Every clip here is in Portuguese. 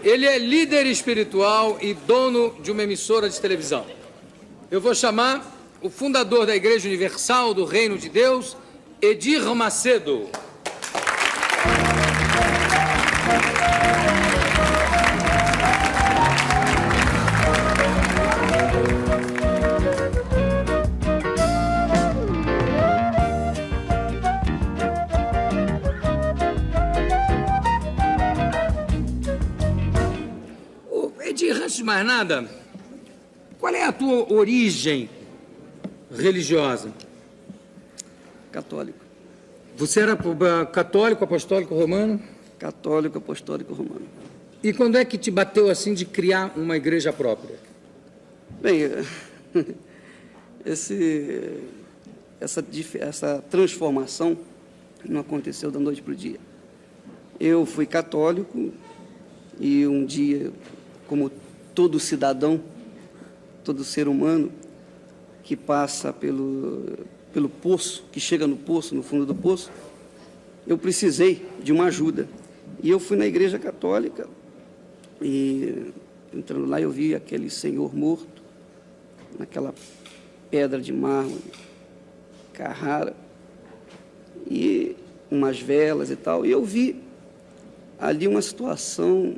Ele é líder espiritual e dono de uma emissora de televisão. Eu vou chamar o fundador da Igreja Universal do Reino de Deus, Edir Macedo. Edir, antes de mais nada, qual é a tua origem religiosa? Católico. Você era católico, apostólico, romano? Católico, apostólico, romano. E quando é que te bateu assim de criar uma igreja própria? Bem, essa transformação não aconteceu da noite para o dia. Eu fui católico e um dia, como todo cidadão, todo ser humano que passa pelo poço, que chega no poço, no fundo do poço, eu precisei de uma ajuda. E eu fui na igreja católica e, entrando lá, eu vi aquele senhor morto, naquela pedra de mármore, Carrara, e umas velas e tal. E eu vi ali uma situação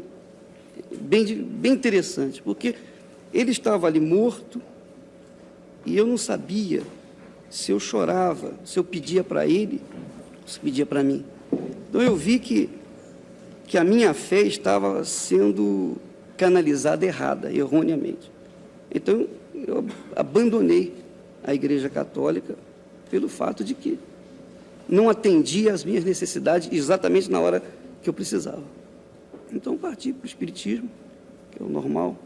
bem interessante, porque ele estava ali morto e eu não sabia se eu chorava, se eu pedia para ele, se pedia para mim. Então eu vi que a minha fé estava sendo canalizada errada, erroneamente. Então eu abandonei a Igreja Católica pelo fato de que não atendia às minhas necessidades exatamente na hora que eu precisava. Então parti para o Espiritismo, que é o normal.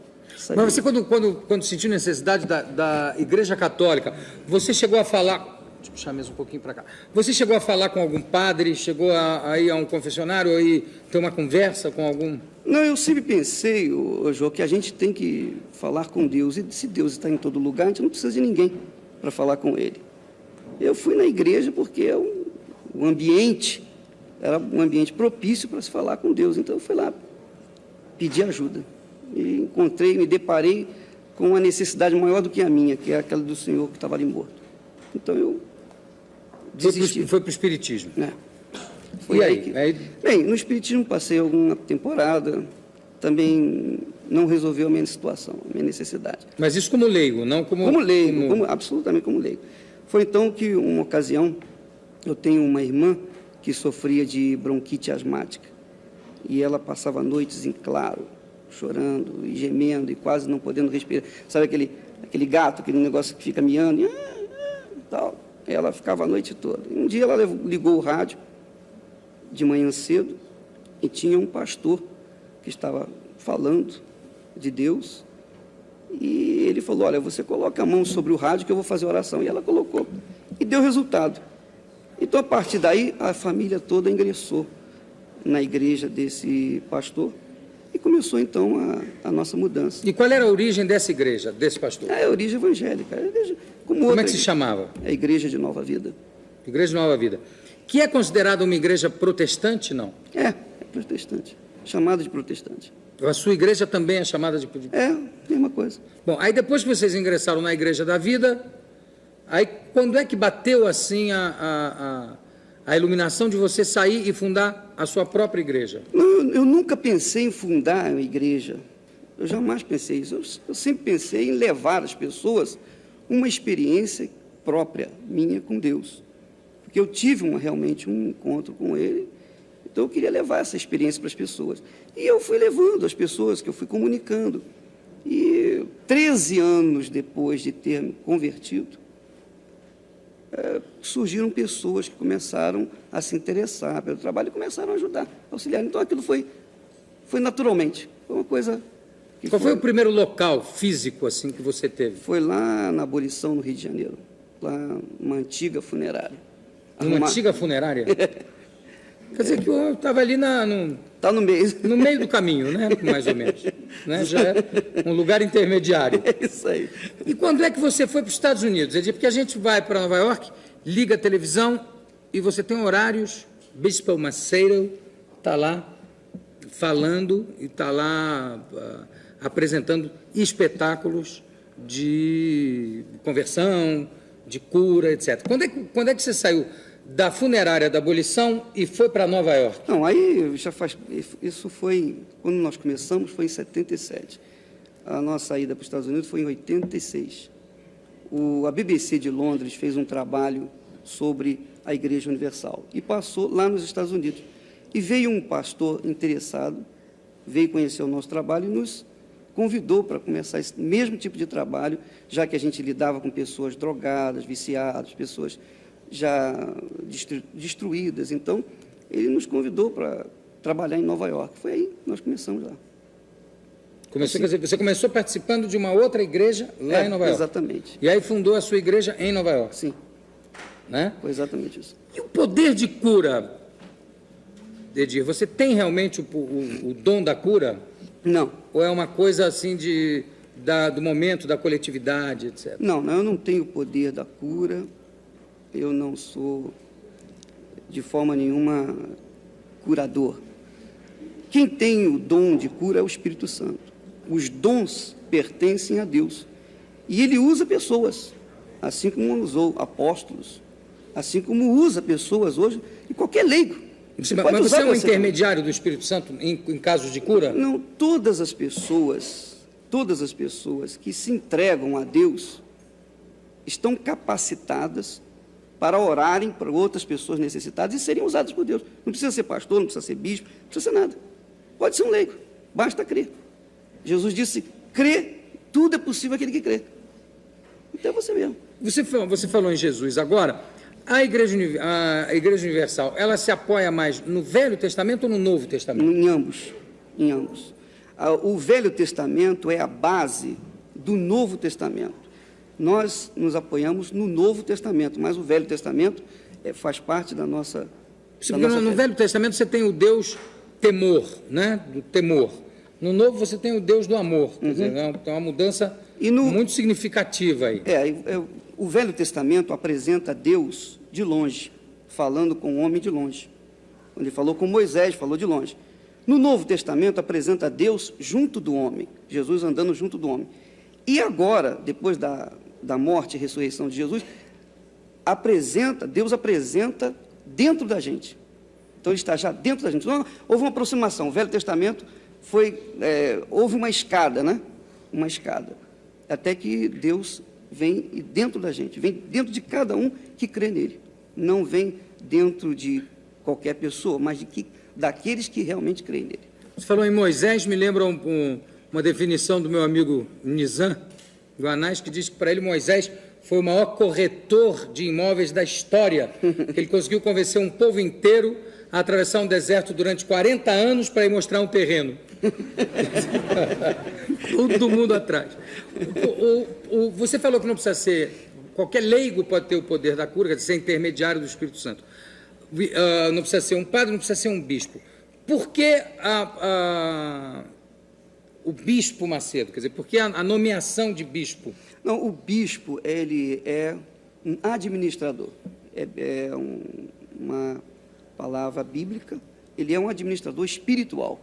Mas você, quando sentiu necessidade da Igreja Católica, você chegou a falar... Deixa eu puxar mesmo um pouquinho para cá. Você chegou a falar com algum padre? Chegou a ir a um confessionário? A ir ter uma conversa com algum... Não, eu sempre pensei, Jô, que a gente tem que falar com Deus. E se Deus está em todo lugar, a gente não precisa de ninguém para falar com Ele. Eu fui na igreja porque o ambiente era um ambiente propício para se falar com Deus. Então eu fui lá pedir ajuda. E encontrei, me deparei com uma necessidade maior do que a minha, que é aquela do senhor que estava ali morto. Então eu desisti. Foi para o Espiritismo. Foi aí? Bem, no Espiritismo passei alguma temporada, também não resolveu a minha situação, a minha necessidade. Mas isso como leigo, não como... Como leigo, absolutamente como leigo. Foi então que, uma ocasião, eu tenho uma irmã que sofria de bronquite asmática, e ela passava noites em claro, chorando e gemendo e quase não podendo respirar. Sabe aquele gato, aquele negócio que fica miando e tal? Ela ficava a noite toda. E um dia ela ligou o rádio de manhã cedo e tinha um pastor que estava falando de Deus e ele falou: olha, você coloca a mão sobre o rádio que eu vou fazer oração. E ela colocou e deu resultado. Então, a partir daí, a família toda ingressou na igreja desse pastor e começou, então, a nossa mudança. E qual era a origem dessa igreja, desse pastor? É a origem evangélica. Como é que se chamava? É a Igreja de Nova Vida. Igreja de Nova Vida. Que é considerada uma igreja protestante, não? É protestante. Chamada de protestante. A sua igreja também é chamada de... É, mesma coisa. Bom, aí depois que vocês ingressaram na Igreja da Vida, aí quando é que bateu, assim, a iluminação de você sair e fundar a sua própria igreja? Não, eu nunca pensei em fundar uma igreja. Eu jamais pensei isso. Eu sempre pensei em levar as pessoas uma experiência própria, minha, com Deus. Porque eu tive realmente um encontro com Ele, então eu queria levar essa experiência para as pessoas. E eu fui levando as pessoas, que eu fui comunicando. E 13 anos depois de ter me convertido, surgiram pessoas que começaram a se interessar pelo trabalho e começaram a ajudar, a auxiliar. Então aquilo foi naturalmente, foi uma coisa... Qual foi o primeiro local físico assim que você teve? Foi lá na Abolição, no Rio de Janeiro, lá uma antiga funerária. Uma antiga funerária? Quer dizer que eu estava ali Está no meio. No meio do caminho, né? Mais ou menos. Né? Já é um lugar intermediário. É isso aí. E quando é que você foi para os Estados Unidos? Porque a gente vai para Nova York, liga a televisão e você tem horários, Bispo Macedo está lá falando e está lá apresentando espetáculos de conversão, de cura, etc. Quando é que você saiu da funerária da abolição e foi para Nova York? Não, aí já faz... Isso foi... Quando nós começamos, foi em 77. A nossa saída para os Estados Unidos foi em 86. A BBC de Londres fez um trabalho sobre a Igreja Universal e passou lá nos Estados Unidos. E veio um pastor interessado, veio conhecer o nosso trabalho e nos convidou para começar esse mesmo tipo de trabalho, já que a gente lidava com pessoas drogadas, viciadas, pessoas já destruídas. Então, ele nos convidou para trabalhar em Nova York. Foi aí que nós começamos lá. Quer dizer, você começou participando de uma outra igreja lá em Nova York? Exatamente. E aí fundou a sua igreja em Nova York? Sim. Né? Foi exatamente isso. E o poder de cura, Edir, você tem realmente o dom da cura? Não. Ou é uma coisa assim do momento, da coletividade, etc.? Não, eu não tenho o poder da cura, eu não sou, de forma nenhuma, curador. Quem tem o dom de cura é o Espírito Santo. Os dons pertencem a Deus. E Ele usa pessoas, assim como usou apóstolos, assim como usa pessoas hoje, e qualquer leigo. Mas você é um intermediário do Espírito Santo em casos de cura? Não, todas as pessoas que se entregam a Deus estão capacitadas para orarem para outras pessoas necessitadas e serem usadas por Deus. Não precisa ser pastor, não precisa ser bispo, não precisa ser nada. Pode ser um leigo, basta crer. Jesus disse, crê, tudo é possível aquele que crê. Então é você mesmo. Você falou em Jesus. Agora, a Igreja Universal, ela se apoia mais no Velho Testamento ou no Novo Testamento? Em ambos. O Velho Testamento é a base do Novo Testamento. Nós nos apoiamos no Novo Testamento, mas o Velho Testamento faz parte da nossa... No Velho Testamento você tem o Deus temor, né? Do temor. No Novo você tem o Deus do amor. Quer dizer, tem uma mudança muito significativa aí. O Velho Testamento apresenta Deus de longe, falando com o homem de longe. Quando ele falou com Moisés, falou de longe. No Novo Testamento apresenta Deus junto do homem, Jesus andando junto do homem. E agora, depois da morte e ressurreição de Jesus, Deus apresenta dentro da gente. Então, Ele está já dentro da gente. Então, houve uma aproximação. O Velho Testamento houve uma escada, né? Uma escada. Até que Deus vem dentro da gente, vem dentro de cada um que crê nele. Não vem dentro de qualquer pessoa, mas daqueles que realmente creem nele. Você falou em Moisés, me lembra uma definição do meu amigo Nizam Guanais, que diz que para ele Moisés foi o maior corretor de imóveis da história. Ele conseguiu convencer um povo inteiro a atravessar um deserto durante 40 anos para ir mostrar um terreno. Todo mundo atrás. Você falou que não precisa ser... Qualquer leigo pode ter o poder da cura, quer dizer, ser intermediário do Espírito Santo. Não precisa ser um padre, não precisa ser um bispo. Por que o bispo Macedo? Quer dizer, por que a nomeação de bispo? Não, o bispo, ele é um administrador. Uma palavra bíblica, ele é um administrador espiritual.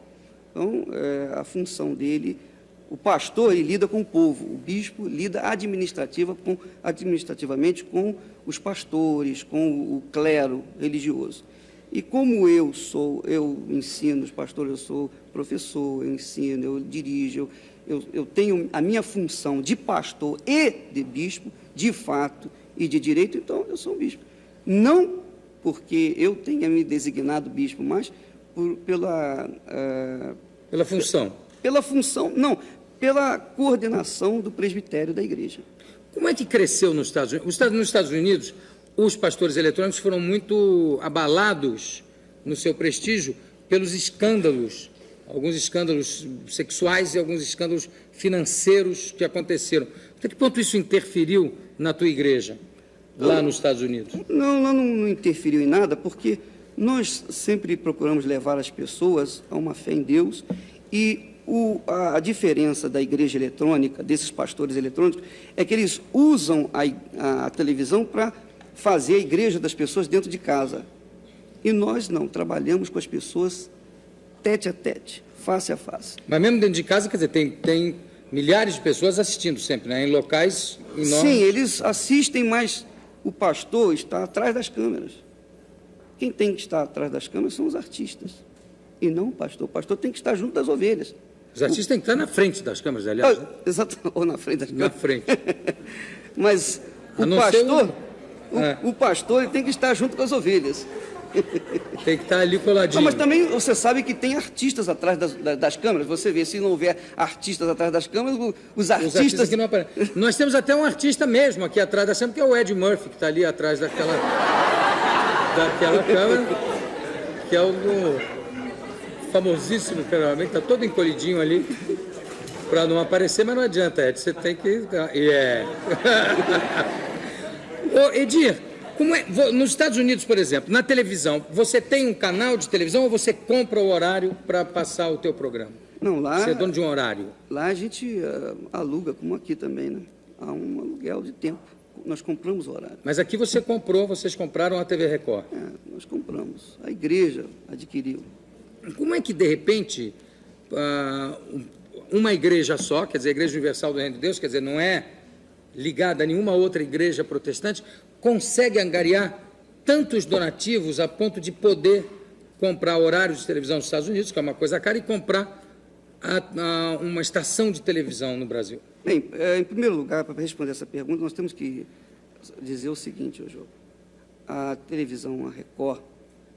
Então, a função dele, o pastor, ele lida com o povo, o bispo lida administrativamente com os pastores, com o clero religioso. E como eu ensino os pastores, eu sou professor, eu ensino, eu dirijo, eu tenho a minha função de pastor e de bispo, de fato e de direito, então eu sou um bispo. Não porque eu tenha me designado bispo, mas pela função. Pela função, não, pela coordenação do presbitério da igreja. Como é que cresceu nos Estados Unidos? Nos Estados Unidos, os pastores eletrônicos foram muito abalados no seu prestígio pelos escândalos, alguns escândalos sexuais e alguns escândalos financeiros que aconteceram. Até que ponto isso interferiu na tua igreja, lá nos Estados Unidos? Não interferiu em nada, porque nós sempre procuramos levar as pessoas a uma fé em Deus e a diferença da igreja eletrônica, desses pastores eletrônicos, é que eles usam a televisão para fazer a igreja das pessoas dentro de casa. E nós não, trabalhamos com as pessoas tete a tete, face a face. Mas mesmo dentro de casa, quer dizer, tem milhares de pessoas assistindo sempre, né? Em locais enormes. Sim, eles assistem, mas o pastor está atrás das câmeras. Quem tem que estar atrás das câmeras são os artistas, e não o pastor. O pastor tem que estar junto das ovelhas. Os artistas têm que estar na frente das câmeras, aliás. Né? Exato, ou na frente das câmeras. Na frente. Mas o pastor ele tem que estar junto com as ovelhas. Tem que estar ali coladinho. Não, mas também você sabe que tem artistas atrás das câmeras. Você vê, se não houver artistas atrás das câmeras, os artistas que não aparecem. Nós temos até um artista mesmo aqui atrás da câmera, que é o Ed Murphy, que está ali atrás daquela câmera, que é o famosíssimo cameraman, que está todo encolhidinho ali, para não aparecer, mas não adianta, Ed, você tem que... Ô, Edir, como é, nos Estados Unidos, por exemplo, na televisão, você tem um canal de televisão ou você compra o horário para passar o teu programa? Não, lá... Você é dono de um horário? Lá a gente aluga, como aqui também, né? Há um aluguel de tempo. Nós compramos o horário. Mas aqui vocês compraram a TV Record? Nós compramos. A igreja adquiriu. Como é que, de repente, uma igreja só, quer dizer, a Igreja Universal do Reino de Deus, quer dizer, não é ligada a nenhuma outra igreja protestante, consegue angariar tantos donativos a ponto de poder comprar horários de televisão nos Estados Unidos, que é uma coisa cara, e comprar uma estação de televisão no Brasil? Bem, em primeiro lugar, para responder essa pergunta, nós temos que dizer o seguinte, João. A televisão, a Record,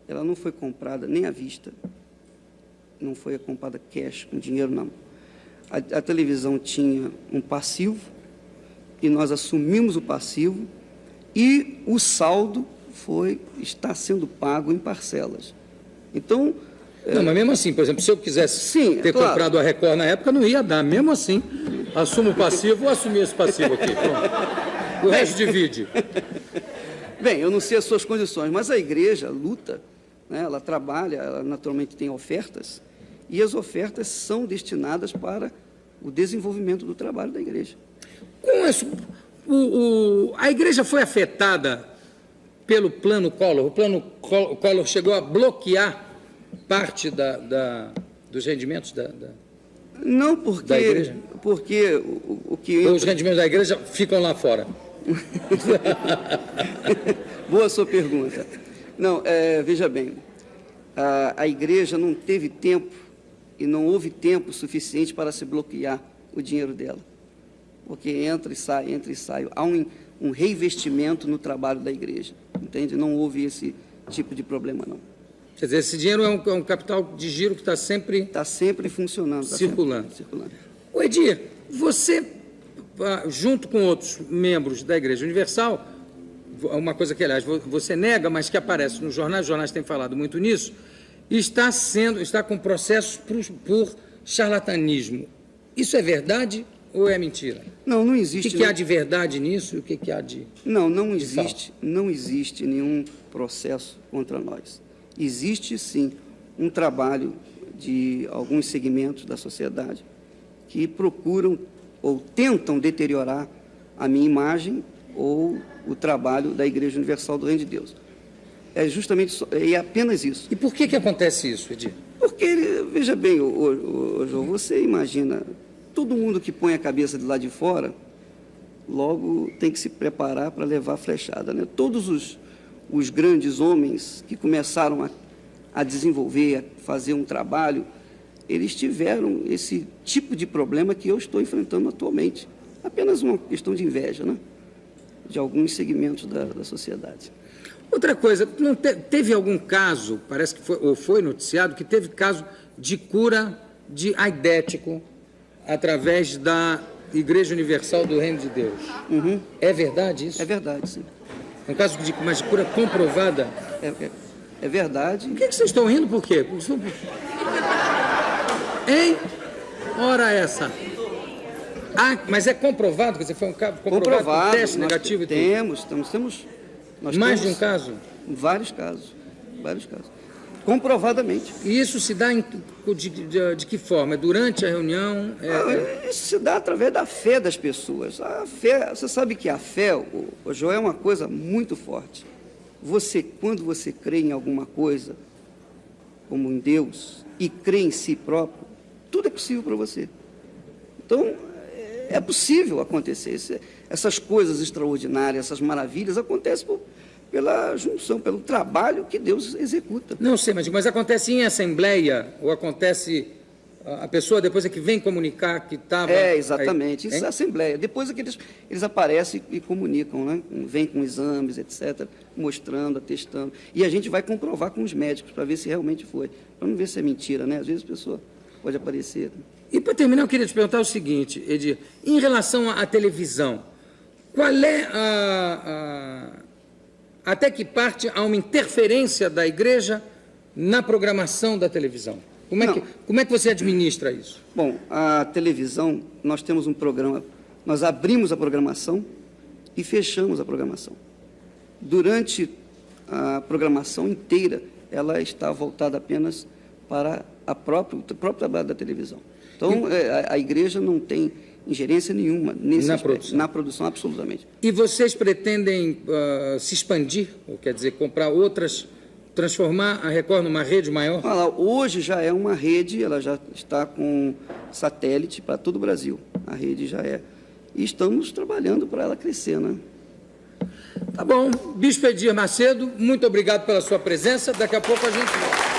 ela não foi comprada nem à vista, não foi comprada cash, com dinheiro na mão. A televisão tinha um passivo, e nós assumimos o passivo, e o saldo está sendo pago em parcelas. Então... Não, mas mesmo assim, por exemplo, se eu quisesse ter comprado a Record na época, não ia dar. Mesmo assim, assumo o passivo, vou assumir esse passivo aqui. Pronto. O resto divide. Bem, eu não sei as suas condições, mas a igreja luta, né? Ela trabalha, ela naturalmente tem ofertas, e as ofertas são destinadas para o desenvolvimento do trabalho da igreja. Com isso, a igreja foi afetada pelo plano Collor? O plano Collor chegou a bloquear parte dos rendimentos Não, da igreja? Porque o que... Os rendimentos da igreja ficam lá fora. Boa sua pergunta. Não, veja bem, a igreja não teve tempo e não houve tempo suficiente para se bloquear o dinheiro dela. Porque entra e sai. Há um reinvestimento no trabalho da igreja, entende? Não houve esse tipo de problema, não. Quer dizer, esse dinheiro é um capital de giro que está sempre... Está sempre funcionando. Circulando. Circulando. Ô, Edir, você, junto com outros membros da Igreja Universal, uma coisa que, aliás, você nega, mas que aparece nos jornais, os jornais têm falado muito nisso, está com processos por charlatanismo. Isso é verdade ou é mentira? Não existe. O que há de verdade nisso e o que há de... Não existe nenhum processo contra nós. Existe, sim, um trabalho de alguns segmentos da sociedade que procuram ou tentam deteriorar a minha imagem ou o trabalho da Igreja Universal do Reino de Deus. É justamente é apenas isso. E por que acontece isso, Edir? Porque, veja bem, João, você imagina, todo mundo que põe a cabeça de lá de fora, logo tem que se preparar para levar a flechada, né? Todos os grandes homens que começaram a desenvolver, a fazer um trabalho, eles tiveram esse tipo de problema que eu estou enfrentando atualmente. Apenas uma questão de inveja, né? De alguns segmentos da sociedade. Outra coisa, teve algum caso, parece que foi noticiado, que teve caso de cura de aidético através da Igreja Universal do Reino de Deus. Uhum. É verdade isso? É verdade, sim. Um caso de cura comprovada? É verdade. Por que vocês estão rindo? Por quê? Hein? Ora essa. Mas é comprovado? Quer dizer, foi um caso comprovado, um teste negativo e tudo? Temos mais de um caso? Vários casos. Comprovadamente. E isso se dá de que forma? Durante a reunião? Isso se dá através da fé das pessoas. A fé, você sabe que a fé, o Joel, é uma coisa muito forte. Quando você crê em alguma coisa, como em Deus, e crê em si próprio, tudo é possível para você. Então, é possível acontecer. Essas coisas extraordinárias, essas maravilhas, acontecem pela junção, pelo trabalho que Deus executa. Não sei, mas acontece em assembleia, ou acontece... A pessoa depois é que vem comunicar que estava... Exatamente. Isso é assembleia. Depois é que eles aparecem e comunicam, né? Vêm com exames, etc., mostrando, atestando. E a gente vai comprovar com os médicos para ver se realmente foi. Para não ver se é mentira, né? Às vezes a pessoa pode aparecer. E para terminar, eu queria te perguntar o seguinte, Edir, em relação à televisão, qual é até que parte há uma interferência da igreja na programação da televisão? Como é que você administra isso? Bom, a televisão, nós temos um programa, nós abrimos a programação e fechamos a programação. Durante a programação inteira, ela está voltada apenas para o próprio trabalho da televisão. Então, a igreja não tem ingerência nenhuma nesse aspecto, na produção, absolutamente. E vocês pretendem se expandir, ou quer dizer, comprar outras... transformar a Record numa rede maior? Hoje já é uma rede, ela já está com satélite para todo o Brasil. A rede já é. E estamos trabalhando para ela crescer, né? Tá bom. Bispo Edir Macedo, muito obrigado pela sua presença. Daqui a pouco a gente volta.